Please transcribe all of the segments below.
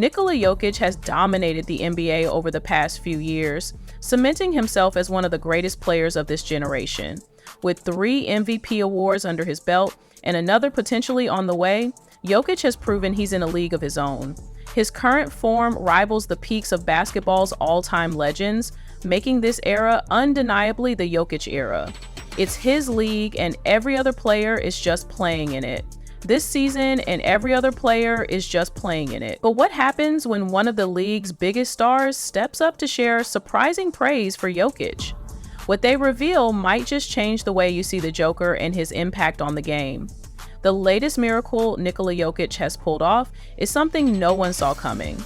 Nikola Jokić has dominated the NBA over the past few years, cementing himself as one of the greatest players of this generation. With 3 MVP awards under his belt and another potentially on the way, Jokić has proven he's in a league of his own. His current form rivals the peaks of basketball's all-time legends, making this era undeniably the Jokić era. It's his league and every other player is just playing in it. This season and every other player is just playing in it. But what happens when one of the league's biggest stars steps up to share surprising praise for Jokić? What they reveal might just change the way you see the Joker and his impact on the game. The latest miracle Nikola Jokić has pulled off is something no one saw coming,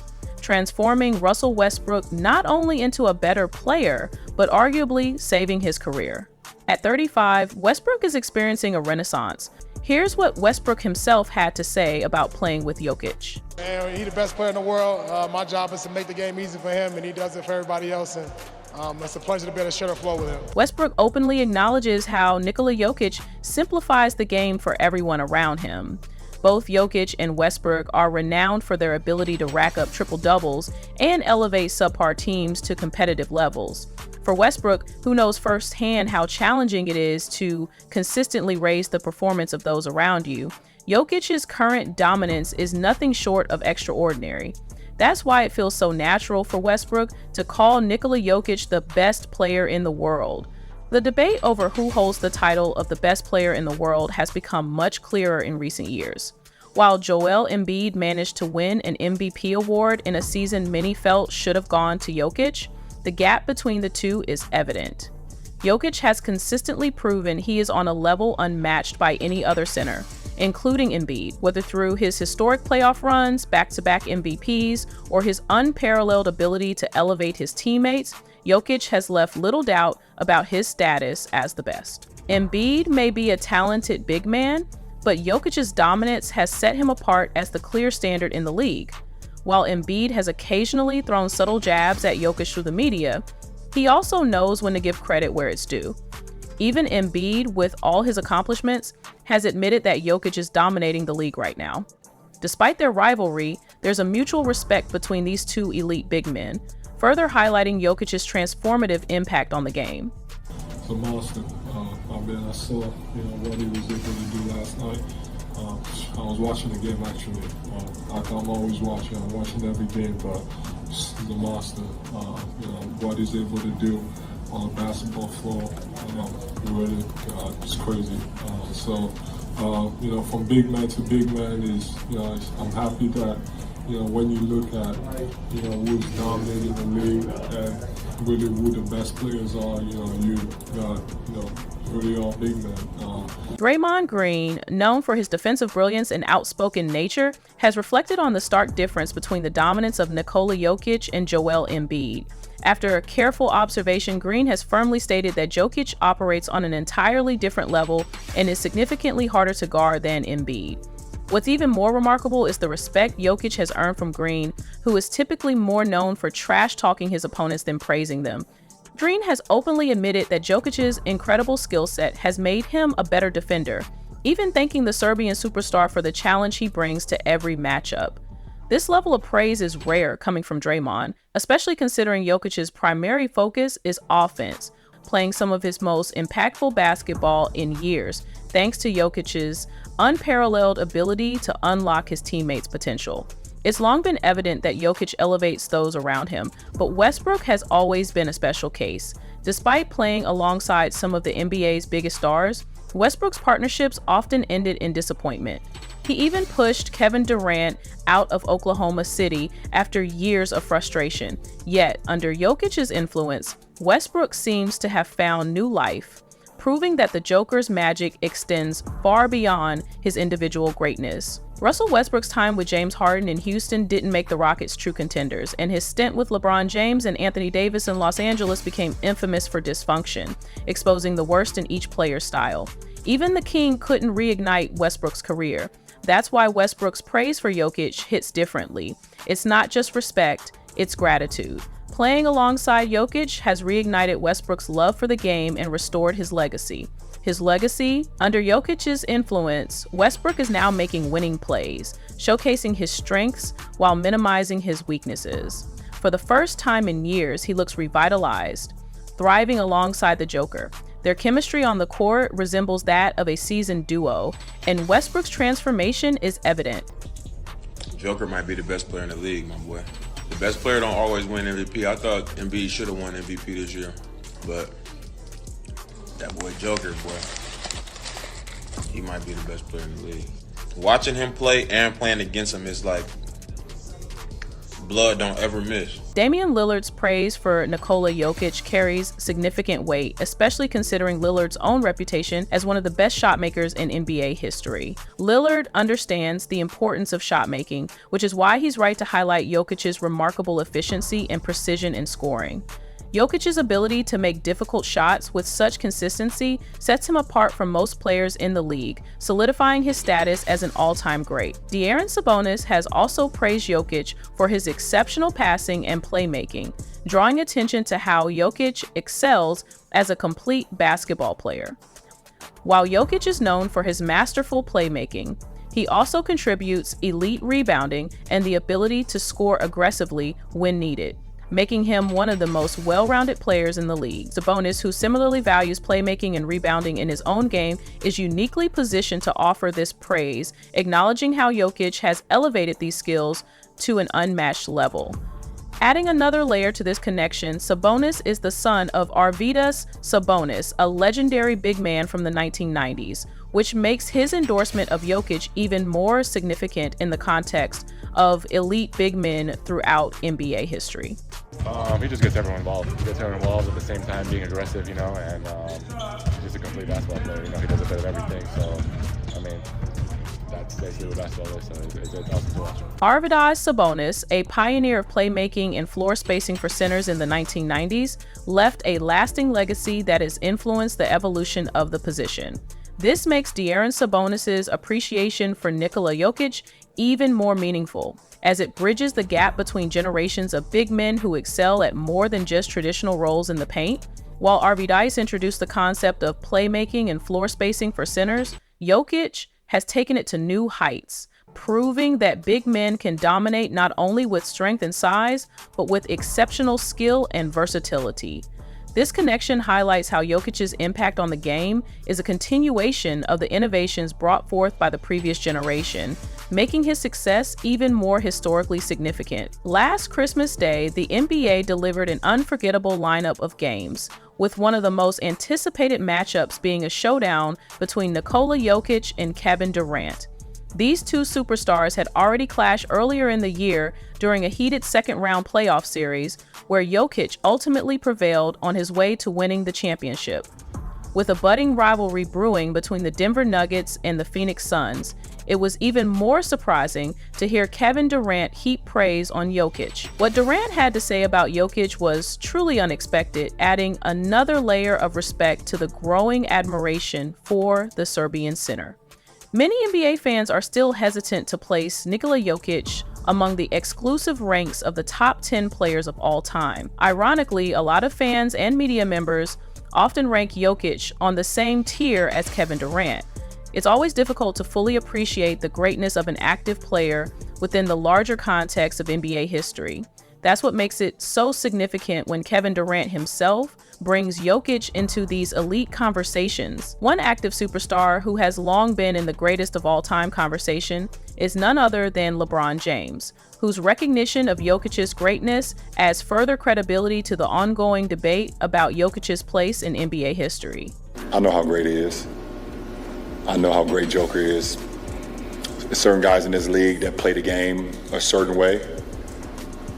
transforming Russell Westbrook not only into a better player, but arguably saving his career. At 35, Westbrook is experiencing a renaissance. Here's what Westbrook himself had to say about playing with Jokić. Man, he's the best player in the world. My job is to make the game easy for him, and he does it for everybody else. And it's a pleasure to be able to share the floor with him. Westbrook openly acknowledges how Nikola Jokić simplifies the game for everyone around him. Both Jokić and Westbrook are renowned for their ability to rack up triple-doubles and elevate subpar teams to competitive levels. For Westbrook, who knows firsthand how challenging it is to consistently raise the performance of those around you, Jokic's current dominance is nothing short of extraordinary. That's why it feels so natural for Westbrook to call Nikola Jokić the best player in the world. The debate over who holds the title of the best player in the world has become much clearer in recent years. While Joel Embiid managed to win an MVP award in a season many felt should have gone to Jokić, the gap between the two is evident. Jokić has consistently proven he is on a level unmatched by any other center, including Embiid, whether through his historic playoff runs, back-to-back MVPs, or his unparalleled ability to elevate his teammates. Jokić has left little doubt about his status as the best. Embiid may be a talented big man, but Jokic's dominance has set him apart as the clear standard in the league. While Embiid has occasionally thrown subtle jabs at Jokić through the media, he also knows when to give credit where it's due. Even Embiid, with all his accomplishments, has admitted that Jokić is dominating the league right now. Despite their rivalry, there's a mutual respect between these two elite big men, further highlighting Jokic's transformative impact on the game. It's a monster. I saw what he was able to do last night. I was watching the game actually. I'm always watching. I'm watching every game, but he's a monster. What he's able to do on the basketball floor, really, it's crazy. From big man to big man I'm happy that, when you look at, who's dominating the league and really who the best players are, you got, really all big men. Draymond Green, known for his defensive brilliance and outspoken nature, has reflected on the stark difference between the dominance of Nikola Jokić and Joel Embiid. After a careful observation, Green has firmly stated that Jokić operates on an entirely different level and is significantly harder to guard than Embiid. What's even more remarkable is the respect Jokić has earned from Green, who is typically more known for trash-talking his opponents than praising them. Green has openly admitted that Jokic's incredible skill set has made him a better defender, even thanking the Serbian superstar for the challenge he brings to every matchup. This level of praise is rare coming from Draymond, especially considering Jokic's primary focus is offense, playing some of his most impactful basketball in years, thanks to Jokic's unparalleled ability to unlock his teammates' potential. It's long been evident that Jokić elevates those around him, but Westbrook has always been a special case. Despite playing alongside some of the NBA's biggest stars, Westbrook's partnerships often ended in disappointment. He even pushed Kevin Durant out of Oklahoma City after years of frustration. Yet, under Jokic's influence, Westbrook seems to have found new life, proving that the Joker's magic extends far beyond his individual greatness. Russell Westbrook's time with James Harden in Houston didn't make the Rockets true contenders, and his stint with LeBron James and Anthony Davis in Los Angeles became infamous for dysfunction, exposing the worst in each player's style. Even the King couldn't reignite Westbrook's career. That's why Westbrook's praise for Jokić hits differently. It's not just respect, it's gratitude. Playing alongside Jokić has reignited Westbrook's love for the game and restored his legacy. His legacy: under Jokic's influence, Westbrook is now making winning plays, showcasing his strengths while minimizing his weaknesses. For the first time in years, he looks revitalized, thriving alongside the Joker. Their chemistry on the court resembles that of a seasoned duo, and Westbrook's transformation is evident. Joker might be the best player in the league, my boy. The best player don't always win MVP. I thought Embiid should have won MVP this year, but that boy Joker, boy, he might be the best player in the league. Watching him play and playing against him is like blood don't ever miss. Damian Lillard's praise for Nikola Jokić carries significant weight, especially considering Lillard's own reputation as one of the best shot makers in NBA history. Lillard understands the importance of shot making, which is why he's right to highlight Jokic's remarkable efficiency and precision in scoring. Jokic's ability to make difficult shots with such consistency sets him apart from most players in the league, solidifying his status as an all-time great. De'Aaron Sabonis has also praised Jokić for his exceptional passing and playmaking, drawing attention to how Jokić excels as a complete basketball player. While Jokić is known for his masterful playmaking, he also contributes elite rebounding and the ability to score aggressively when needed, making him one of the most well-rounded players in the league. Sabonis, who similarly values playmaking and rebounding in his own game, is uniquely positioned to offer this praise, acknowledging how Jokić has elevated these skills to an unmatched level. Adding another layer to this connection, Sabonis is the son of Arvydas Sabonis, a legendary big man from the 1990s, which makes his endorsement of Jokić even more significant in the context of elite big men throughout NBA history. He just gets everyone involved. He gets everyone involved at the same time being aggressive, and he's just a complete basketball player. He does a bit of everything. So, that's basically what basketball is. So it's awesome to watch. Arvydas Sabonis, a pioneer of playmaking and floor spacing for centers in the 1990s, left a lasting legacy that has influenced the evolution of the position. This makes De'Aaron Sabonis' appreciation for Nikola Jokić even more meaningful, as it bridges the gap between generations of big men who excel at more than just traditional roles in the paint. While Arvydas introduced the concept of playmaking and floor spacing for centers, Jokić has taken it to new heights, proving that big men can dominate not only with strength and size, but with exceptional skill and versatility. This connection highlights how Jokic's impact on the game is a continuation of the innovations brought forth by the previous generation, making his success even more historically significant. Last Christmas Day, the NBA delivered an unforgettable lineup of games, with one of the most anticipated matchups being a showdown between Nikola Jokić and Kevin Durant. These two superstars had already clashed earlier in the year during a heated second-round playoff series, where Jokić ultimately prevailed on his way to winning the championship. With a budding rivalry brewing between the Denver Nuggets and the Phoenix Suns, it was even more surprising to hear Kevin Durant heap praise on Jokić. What Durant had to say about Jokić was truly unexpected, adding another layer of respect to the growing admiration for the Serbian center. Many NBA fans are still hesitant to place Nikola Jokić among the exclusive ranks of the top 10 players of all time. Ironically, a lot of fans and media members often rank Jokić on the same tier as Kevin Durant. It's always difficult to fully appreciate the greatness of an active player within the larger context of NBA history. That's what makes it so significant when Kevin Durant himself brings Jokić into these elite conversations. One active superstar who has long been in the greatest of all time conversation is none other than LeBron James, whose recognition of Jokic's greatness adds further credibility to the ongoing debate about Jokic's place in NBA history. I know how great he is. I know how great Joker is. There's certain guys in this league that play the game a certain way.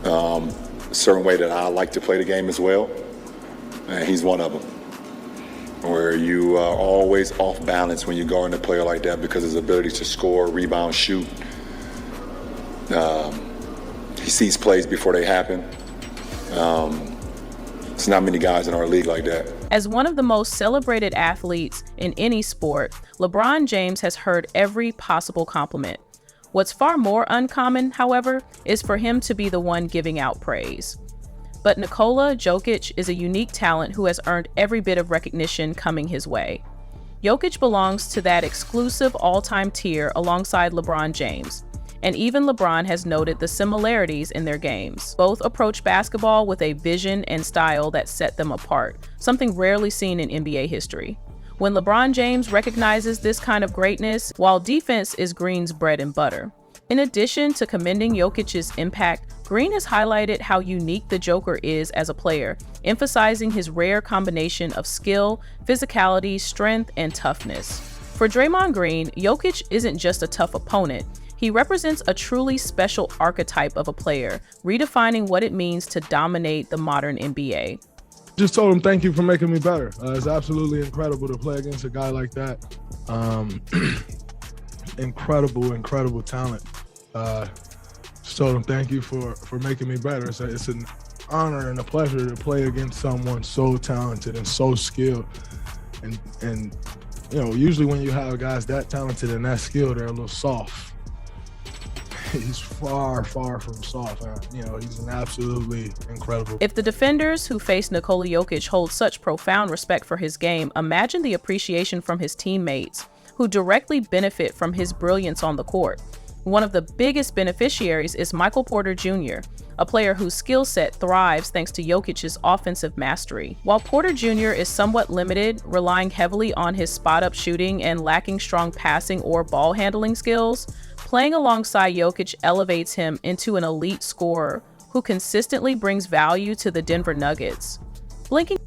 A certain way that I like to play the game as well. And he's one of them. Where you are always off balance when you guard a player like that because of his ability to score, rebound, shoot. He sees plays before they happen. There's not many guys in our league like that. As one of the most celebrated athletes in any sport, LeBron James has heard every possible compliment. What's far more uncommon, however, is for him to be the one giving out praise. But Nikola Jokić is a unique talent who has earned every bit of recognition coming his way. Jokić belongs to that exclusive all-time tier alongside LeBron James. And even LeBron has noted the similarities in their games. Both approach basketball with a vision and style that set them apart, something rarely seen in NBA history. When LeBron James recognizes this kind of greatness, while defense is Green's bread and butter. In addition to commending Jokic's impact, Green has highlighted how unique the Joker is as a player, emphasizing his rare combination of skill, physicality, strength, and toughness. For Draymond Green, Jokić isn't just a tough opponent. He represents a truly special archetype of a player, redefining what it means to dominate the modern NBA. Just told him thank you for making me better. It's absolutely incredible to play against a guy like that. Incredible talent. Just told him thank you for making me better. It's an honor and a pleasure to play against someone so talented and so skilled. And you know, usually when you have guys that talented and that skilled, they're a little soft. He's far from soft. You know, he's an absolutely incredible. If the defenders who face Nikola Jokić hold such profound respect for his game, imagine the appreciation from his teammates, who directly benefit from his brilliance on the court. One of the biggest beneficiaries is Michael Porter Jr., a player whose skill set thrives thanks to Jokic's offensive mastery. While Porter Jr. is somewhat limited, relying heavily on his spot-up shooting and lacking strong passing or ball handling skills, playing alongside Jokić elevates him into an elite scorer who consistently brings value to the Denver Nuggets.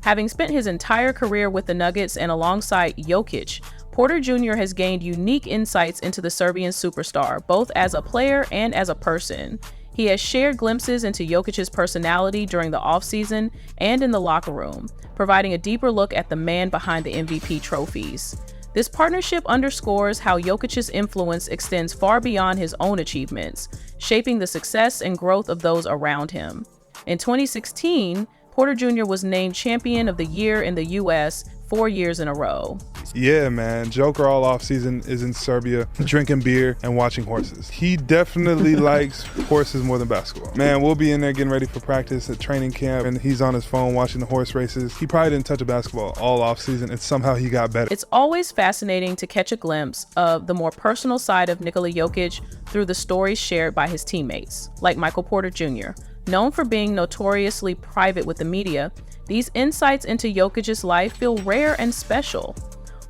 Having spent his entire career with the Nuggets and alongside Jokić, Porter Jr. has gained unique insights into the Serbian superstar, both as a player and as a person. He has shared glimpses into Jokic's personality during the offseason and in the locker room, providing a deeper look at the man behind the MVP trophies. This partnership underscores how Jokic's influence extends far beyond his own achievements, shaping the success and growth of those around him. In 2016, Porter Jr. was named Champion of the Year in the U.S. 4 years in a row. Yeah, man. Joker all offseason is in Serbia, drinking beer and watching horses. He definitely likes horses more than basketball. Man, we'll be in there getting ready for practice at training camp, and he's on his phone watching the horse races. He probably didn't touch a basketball all offseason, and somehow he got better. It's always fascinating to catch a glimpse of the more personal side of Nikola Jokić through the stories shared by his teammates, like Michael Porter Jr. Known for being notoriously private with the media, these insights into Jokic's life feel rare and special.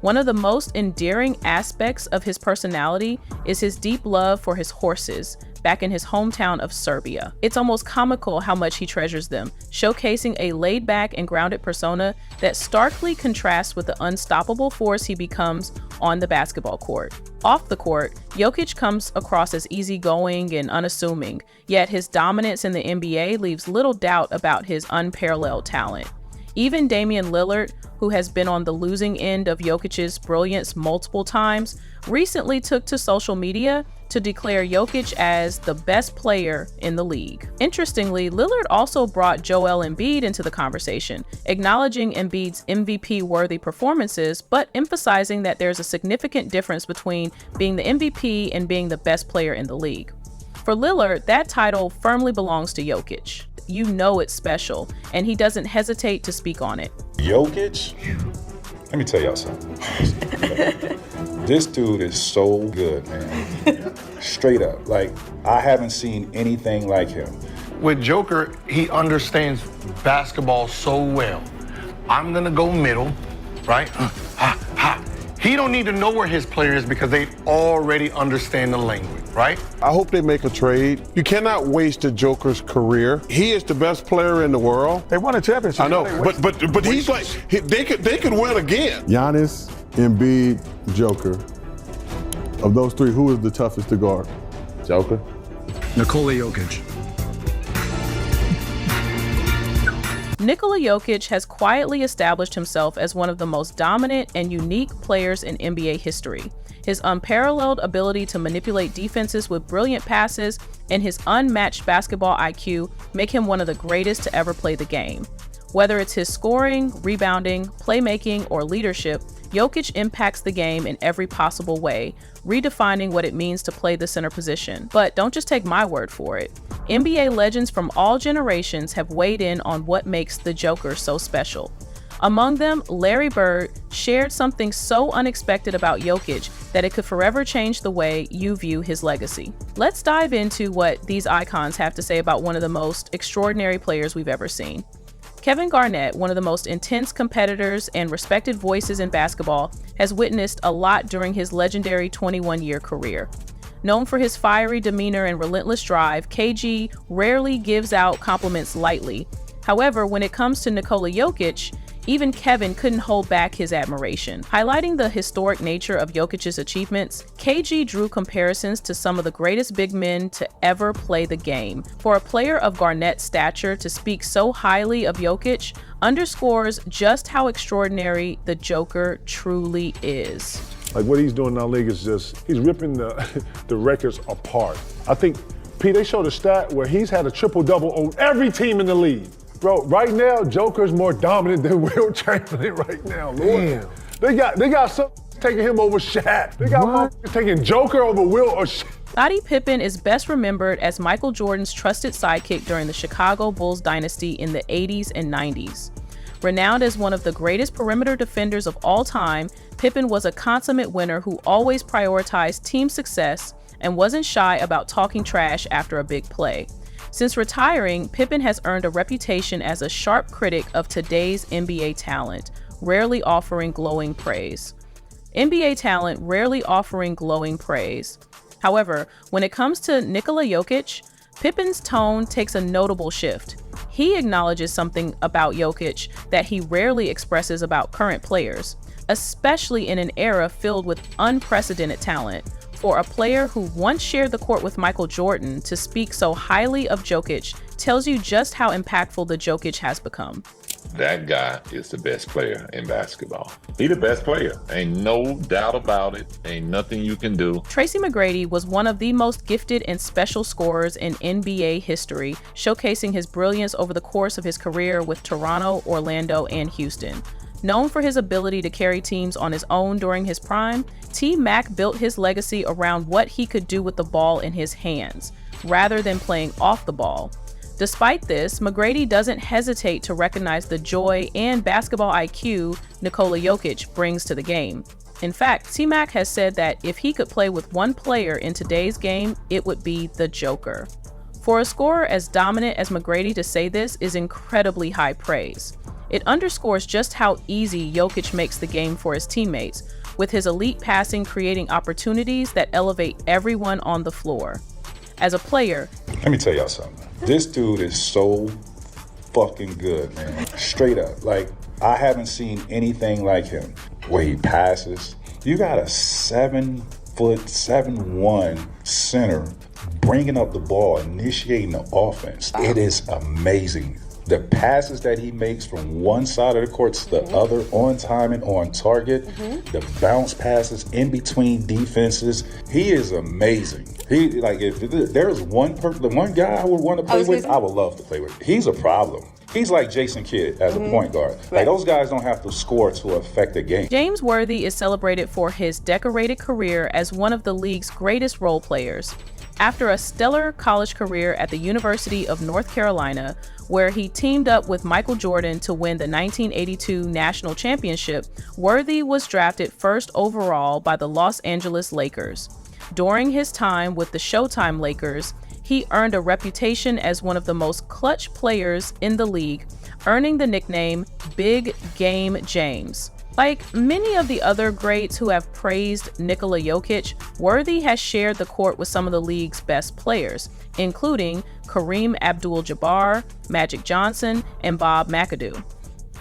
One of the most endearing aspects of his personality is his deep love for his horses, back in his hometown of Serbia. It's almost comical how much he treasures them, showcasing a laid-back and grounded persona that starkly contrasts with the unstoppable force he becomes on the basketball court. Off the court, Jokić comes across as easygoing and unassuming, yet his dominance in the NBA leaves little doubt about his unparalleled talent. Even Damian Lillard, who has been on the losing end of Jokic's brilliance multiple times, recently took to social media to declare Jokić as the best player in the league. Interestingly, Lillard also brought Joel Embiid into the conversation, acknowledging Embiid's MVP-worthy performances, but emphasizing that there's a significant difference between being the MVP and being the best player in the league. For Lillard, that title firmly belongs to Jokić. You know it's special, and he doesn't hesitate to speak on it. Jokić, let me tell y'all something. This dude is so good, man. Straight up. Like, I haven't seen anything like him. With Joker, he understands basketball so well. I'm gonna go middle, right? He don't need to know where his player is because they already understand the language, right? I hope they make a trade. You cannot waste a Joker's career. He is the best player in the world. They won a championship. I know, but he's like, they could win again. Giannis, Embiid, Joker. Of those three, who is the toughest to guard? Joker. Nikola Jokić. Nikola Jokić has quietly established himself as one of the most dominant and unique players in NBA history. His unparalleled ability to manipulate defenses with brilliant passes and his unmatched basketball IQ make him one of the greatest to ever play the game. Whether it's his scoring, rebounding, playmaking, or leadership, Jokić impacts the game in every possible way, redefining what it means to play the center position. But don't just take my word for it. NBA legends from all generations have weighed in on what makes the Joker so special. Among them, Larry Bird shared something so unexpected about Jokić that it could forever change the way you view his legacy. Let's dive into what these icons have to say about one of the most extraordinary players we've ever seen. Kevin Garnett, one of the most intense competitors and respected voices in basketball, has witnessed a lot during his legendary 21-year career. Known for his fiery demeanor and relentless drive, KG rarely gives out compliments lightly. However, when it comes to Nikola Jokić, even Kevin couldn't hold back his admiration. Highlighting the historic nature of Jokic's achievements, KG drew comparisons to some of the greatest big men to ever play the game. For a player of Garnett's stature to speak so highly of Jokić underscores just how extraordinary the Joker truly is. Like what he's doing in our league is just, he's ripping the records apart. I think, Pete, they showed a stat where he's had a triple-double on every team in the league. Bro, right now, Joker's more dominant than Will Chamberlain right now, Lord. Damn. They got some taking him over Shaq. They got taking Joker over Will or Shaq. Scottie Pippen is best remembered as Michael Jordan's trusted sidekick during the Chicago Bulls dynasty in the 80s and 90s. Renowned as one of the greatest perimeter defenders of all time, Pippen was a consummate winner who always prioritized team success and wasn't shy about talking trash after a big play. Since retiring, Pippen has earned a reputation as a sharp critic of today's NBA talent, rarely offering glowing praise. However, when it comes to Nikola Jokić, Pippen's tone takes a notable shift. He acknowledges something about Jokić that he rarely expresses about current players, especially in an era filled with unprecedented talent. For a player who once shared the court with Michael Jordan to speak so highly of Jokić tells you just how impactful the Jokić has become. That guy is the best player in basketball. He the best player. Ain't no doubt about it. Ain't nothing you can do. Tracy McGrady was one of the most gifted and special scorers in NBA history, showcasing his brilliance over the course of his career with Toronto, Orlando, and Houston. Known for his ability to carry teams on his own during his prime, T-Mac built his legacy around what he could do with the ball in his hands, rather than playing off the ball. Despite this, McGrady doesn't hesitate to recognize the joy and basketball IQ Nikola Jokić brings to the game. In fact, T-Mac has said that if he could play with one player in today's game, it would be the Joker. For a scorer as dominant as McGrady to say this is incredibly high praise. It underscores just how easy Jokić makes the game for his teammates, with his elite passing creating opportunities that elevate everyone on the floor. As a player, Let me tell y'all something. This dude is so fucking good, man. Straight up. Like, I haven't seen anything like him. Where he passes. You got a 7'7" center bringing up the ball, initiating the offense. It is amazing. The passes that he makes from one side of the court to the other, on time and on target, the bounce passes in between defenses, he is amazing. He, like, if there's one guy I would want to play with, I would love to play with. He's a problem. He's like Jason Kidd as a point guard. Like, those guys don't have to score to affect the game. James Worthy is celebrated for his decorated career as one of the league's greatest role players. After a stellar college career at the University of North Carolina, where he teamed up with Michael Jordan to win the 1982 national championship, Worthy was drafted first overall by the Los Angeles Lakers. During his time with the Showtime Lakers, he earned a reputation as one of the most clutch players in the league, earning the nickname Big Game James. Like many of the other greats who have praised Nikola Jokić, Worthy has shared the court with some of the league's best players, including Kareem Abdul-Jabbar, Magic Johnson, and Bob McAdoo.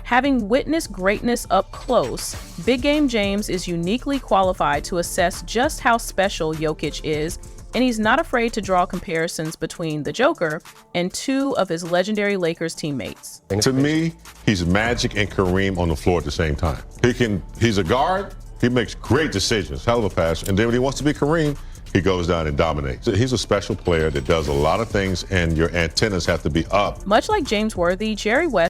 Having witnessed greatness up close, Big Game James is uniquely qualified to assess just how special Jokić is, and he's not afraid to draw comparisons between the Joker and two of his legendary Lakers teammates. To me, he's Magic and Kareem on the floor at the same time. He's a guard, he makes great decisions, hell of a pass, and then when he wants to be Kareem, he goes down and dominates. He's a special player that does a lot of things, and your antennas have to be up. Much like James Worthy, Jerry West